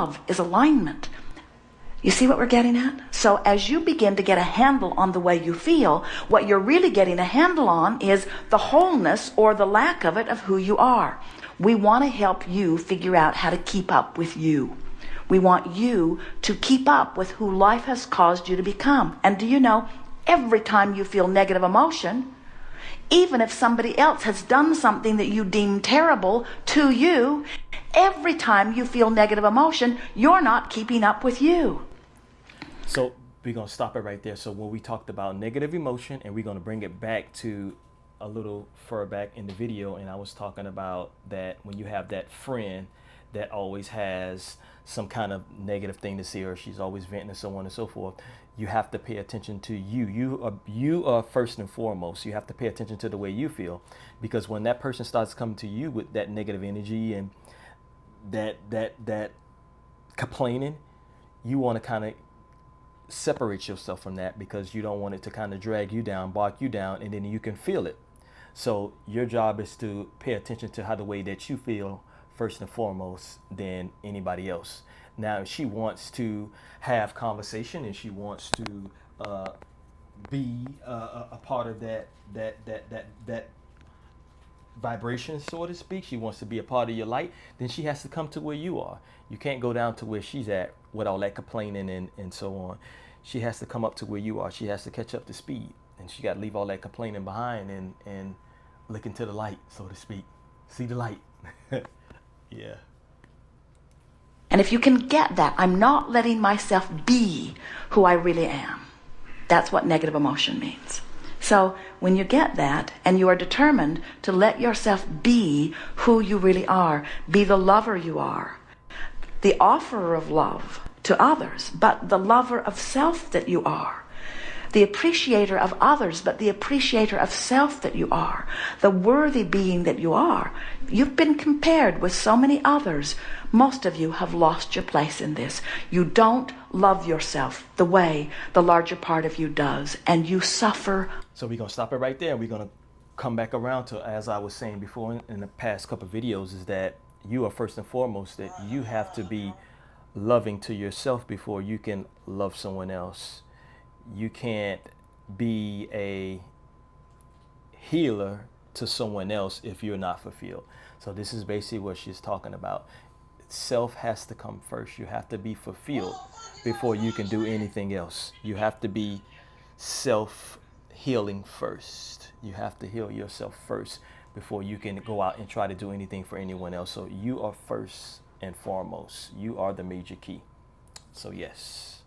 love is alignment. You see what we're getting at? So as you begin to get a handle on the way you feel, what you're really getting a handle on is the wholeness or the lack of it of who you are. We want to help you figure out how to keep up with you. We want you to keep up with who life has caused you to become. And do you know, every time you feel negative emotion, even if somebody else has done something that you deem terrible to you, every time you feel negative emotion, you're not keeping up with you. So we're going to stop it right there. So when we talked about negative emotion, and we're going to bring it back to a little further back in the video, and I was talking about that when you have that friend that always has some kind of negative thing to say, or she's always venting and so on and so forth, you have to pay attention to you. You are first and foremost. You have to pay attention to the way you feel, because when that person starts coming to you with that negative energy and that complaining, you want to kind of separate yourself from that, because you don't want it to kind of drag you down, bark you down, and then you can feel it. So your job is to pay attention to how the way that you feel first and foremost than anybody else. Now, if she wants to have conversation and she wants to be a part of that vibration, so to speak, she wants to be a part of your light, then she has to come to where you are. You can't go down to where she's at with all that complaining and so on. She has to come up to where you are. She has to catch up to speed, and she got to leave all that complaining behind and look into the light, so to speak. See the light. Yeah. And if you can get that, I'm not letting myself be who I really am. That's what negative emotion means. So when you get that and you are determined to let yourself be who you really are, be the lover you are, the offerer of love to others, but the lover of self that you are, the appreciator of others, but the appreciator of self that you are, the worthy being that you are. You've been compared with so many others. Most of you have lost your place in this. You don't love yourself the way the larger part of you does, and you suffer. So we're going to stop it right there. We're going to come back around to, as I was saying before in the past couple of videos, is that you are first and foremost, that you have to be loving to yourself before you can love someone else. You can't be a healer to someone else if you're not fulfilled. So this is basically what she's talking about. Self has to come first. You have to be fulfilled before you can do anything else. You have to be self-healing first. You have to heal yourself first before you can go out and try to do anything for anyone else. So you are first and foremost. You are the major key. So yes.